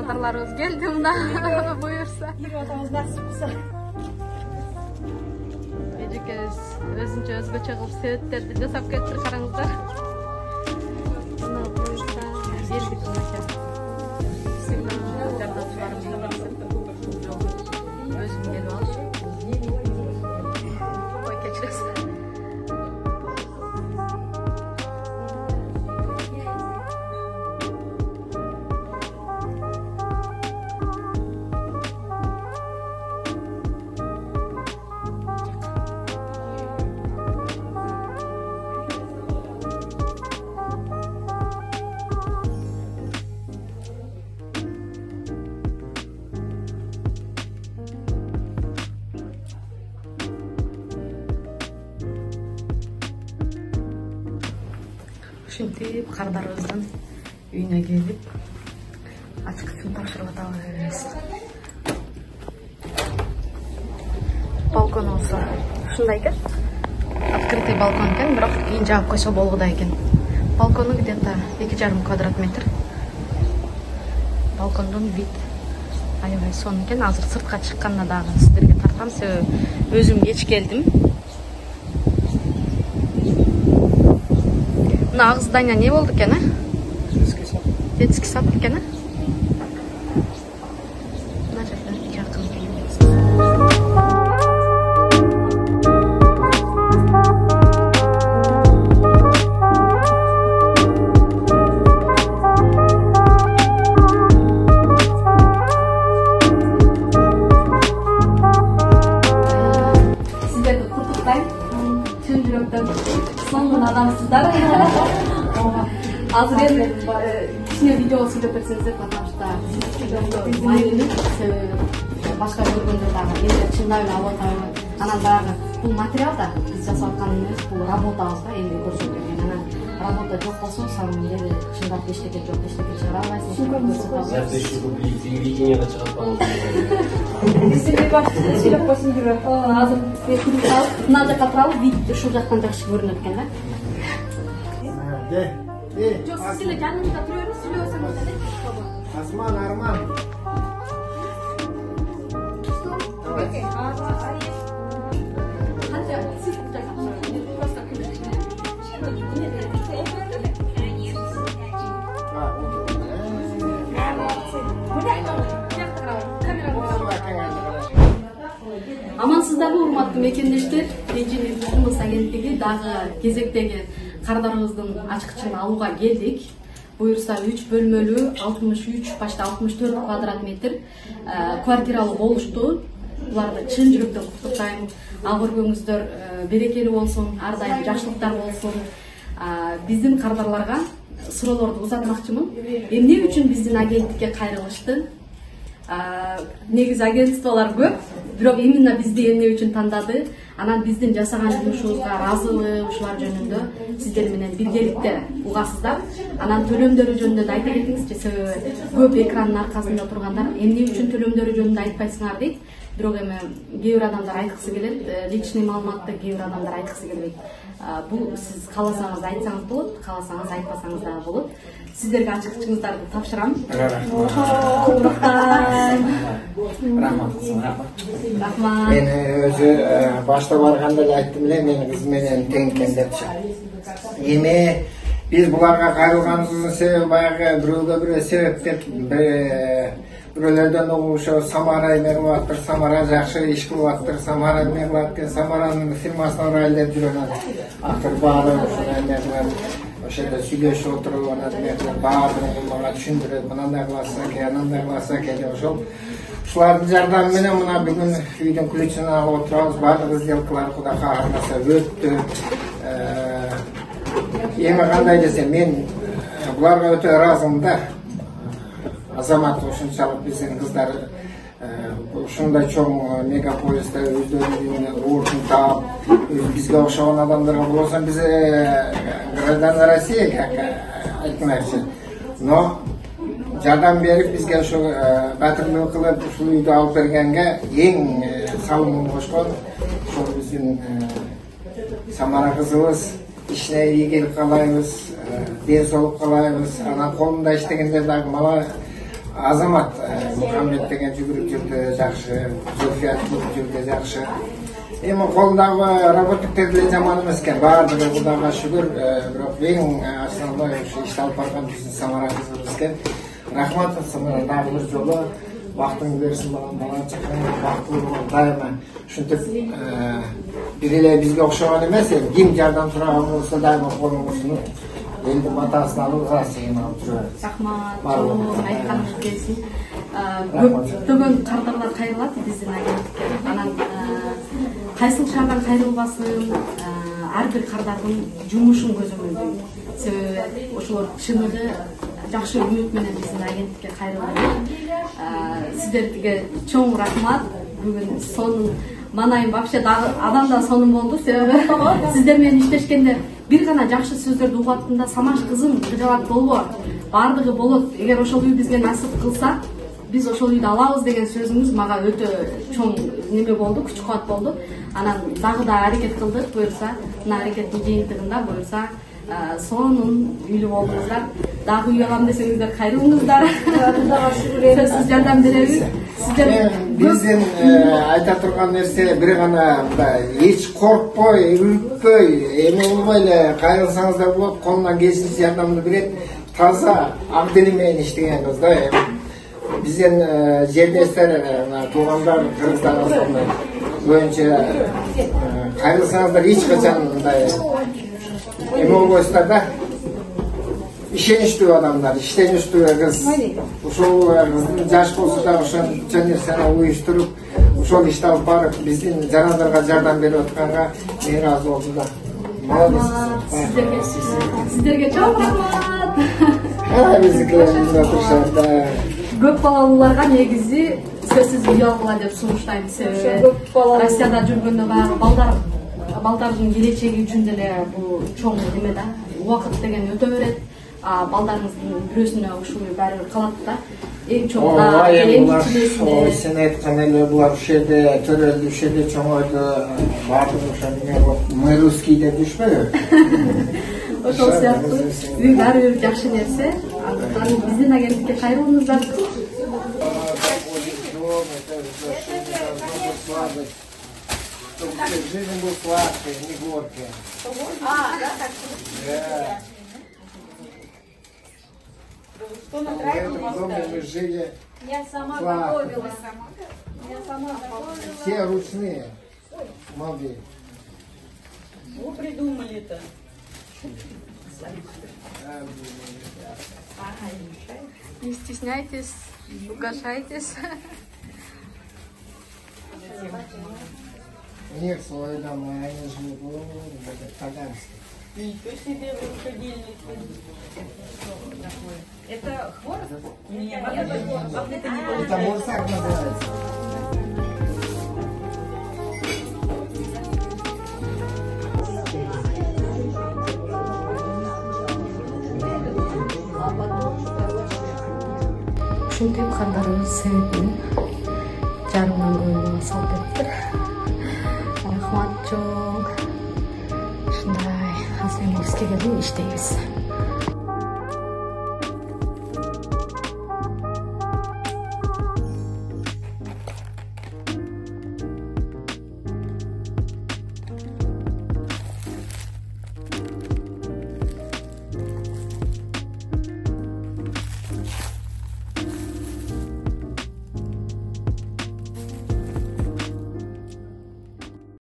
кардарларыбыз келди мына буюрса. Ири атабыз насип кылса. Эжекебиз өзүнчө өзгөчө кылып себептерди жасап кетти, караңыздар. Мына буюрса келдик мынакей. Өзүм келип алышым. Ой, кечиресиз. Ушинтип кардарыбыздын үйүнө келип ачкычын тапшырып атабыз. Балкон болсо ушундай экен. Открытый балкон экен, бирок кийин жаап койсо болгудай экен. Балкону где-то 2,5 квадрат метр. Балкондон вид аябай сонун экен. Азыр сыртка чыкканда дагы сиздерге тартам, себеби өзүм кеч келдим. Мына ак здание не болду экен, а? Детский сад экен, а? Мына жерде жакын келебиз. Сиздерди куттуктайм. Чын жүрөктөн соңун адамсыздар. Азыр эми кичине видео сүйлөп берсеңиздер, потому что майылып башка көргөндө дагы эми чындап эле алып атабы. Анан дагы бул материал да биз жасап атканыбыз, бул работабыз да, эми көрсөтүлгөн. Анан работа жок болсо, самом деле чындап эчтеке жок, эчтеке чыгара албайсың. За 1000 рублей телевидениеге чыгып калды. Сиздерге башкы сүйлөп койсун жүрөк. Азыр клип алып, мына жака туралып, вид ушул жактан жакшы көрүнөт экен да. Жок, сиз эле жаныңызда тура бериңиз, сүйлөбөсөңүз эле. Осман, Арман. Канча сиз просто Амансыздарбы, урматтуу мекендештер. Режим кырмыз агенттиги дагы кезектеги кардарыбыздын ачкычын алууга келдик. Буюрса 3 бөлмөлүү 63, почти 64 квадрат метр квартиралуу болушту. Буларды чын жүрөктөн куттуктайм. Ал көргөңүздөр берекелүү болсун, ар дайым жакшылыктар болсун. Биздин кардарларга суроолорду узатмакчымын. Эмне үчүн биздин агенттикке кайрылышты? Негизи агентстволор көп, бирок именно бизди эмне үчүн тандады? Анан биздин жасаган жумушубузга ыраазыбы, ушулар жөнүндө сиздер менен биргеликте угасыздар. Анан төлөмдөрү жөнүндө да айта кетиңизчи, себеби көп экрандын аркасында тургандар эмне үчүн төлөмдөрү жөнүндө айтпайсыңар дейт. Бирок эми кээ бир адамдар айткысы келет, личный маалыматты кээ бир адамдар айткысы келбейт. Бул сиз кааласаңыз айтсаңыз болот, кааласаңыз айтпасаңыз дагы болот. Сиздерге ачкычыңыздарды тапшырам. Рахмат. Мен өзү башта барганда эле айттым эле, менин кыз менен тең экен депчи. Эми биз буларга кайрылганыбыздын себеби баягы бирөөгө бирөө себеп деп бирөөлөрдөн угушуу Самара эме кылып аттыр, Самара жакшы иш кылып аттыр, Самара эме кылат экен, Самаранын фирмасына урайлы деп жүргөн. Акыр баары ушундай эме кылып ошондо сүйлөшүп отуруп, анан баардыгын мага түшүндүрүп, мындай кыласың экен, анандай кыласың экен деп ошол ушулардын жардамы менен мына бүгүн үйдүн ключун алып отурабыз. Баардык сделкалар Кудай кааласа өттү. Эми кандай десем, мен буларга өтө ыраазымын да. Азамат ушунчалык биздин кыздар ушундай чоң мегаполисте өздөрүнүн ордун таап, бизге окшогон адамдарга болсо биз граждане России, как айтмакчы. Но жардам берип бизге ушу батырлык кылып ушул үйдү алып бергенге эң салымын кошкон ошол биздин Самара кызыбыз. Ишине ийгилик каалайбыз, ден соолук каалайбыз. Анан колунда иштегенде дагы мага Азамат Мухаммед деген жүгүрүп жүрдү жакшы, Зульфия жүрдү жакшы. Эми колдагы работниктер деле жаман эмес экен, баардыгы Кудайга шүгүр. Бирок эң основной ушу ишти алып барган биздин Самара кызыбыз экен. Рахмат, Самара, дагы бир жолу бактың берсин балам, бала чакаң бактылуу болгон дайыма. Ушинтип бир эле бизге окшогон эмес, ким жардам сураган болсо дайыма колун ушунуп элдин батасын алууга сен алып жүрөбүз. Рахмат, чоң айтканыңыз келсин. Көптөгөн кардарлар кайрылат биздин агенттикке. Анан кайсыл шаардан кайрылбасын, ар бир кардардын жумушун көзөмөлдөйм. Себеби ошолор чыныгы жакшы үмүт менен биздин агенттикке кайрылат. Сиздерге чоң рахмат. Бүгүн сонун манайым вообще дагы адам да сонун болду. Себеби сиздер менен иштешкенде бир гана жакшы сөздөрдү угаттым, Самаш кызым, кыжалат болбо, баардыгы болот. Эгер ошол үй бизге насып кылса, биз ошол үйдү алабыз деген сөзүңүз мага өтө чоң неме болду, күч кубат болду. Анан дагы да аракет кылдык, буюрса, мына аракеттин жыйынтыгында буюрса сонун үйлүү болдуңуздар. Дагы үй алам десеңиздер кайрылыңыздар. Сөзсүз жардам беребиз. Биздин айта турган нерсе бир гана эч коркпой, үрүкпөй, эме болбой эле кайрылсаңыздар болот, колунан келишинче жардамды берет. Таза абдели менен иштегенбиз да. Биздин жерлештер, туугандар, кыргыздар боюнча кайрылсаңыздар эч качан мындай эме болбойсуздар да. İşeniştүү адамдар, иштеничтүү кыз. Ошол кыздын жаш болсо да ошончо нерсени уюштуруп, ошол ишти алып барып, биздин жаназарга жардам берип атканга мен ыраазы болдум да. Молодец. Сиздерге чоң рахмат. Биздикилер турушат да. Көп балалууларга негизи сөзсүз үй алгыла деп сунуштайм. Себеби Россияда жүргөндө баягы балдардын келечеги үчүн деле бул чоң неме да. Убакыт деген өтө берет. Балдарыңыздын бирөөсүнө ушул баары бир калат да. Эң чоң да Ой, сен айткан эле булар ушул жерде төрөлдү, ушул жерде чоңойду, баардыгы ошо эмне болуп, мы русский деп жүрүшпөйбү? Ошол сыяктуу үй баары бир жакшы нерсе. Андыктан биздин агенттикке кайрылыңыздар. Жизнь был сладкой, не горькой. Что на В этом доме мы жили. Я сама сладко. готовила. Я сама готовила. Все ручные. Молодые. Вы придумали-то. Не стесняйтесь, угощайтесь. У них свой дом, и они живут в Таганске. Ничего себе рукодельник. Это хворост? Нет, это не Это мурсак называется. Ушинтип кардарыбыз себебин жарымдан көбү салып бериптир. Рахмат чоң. Ушундай аз эмгибизге келип иштейбиз.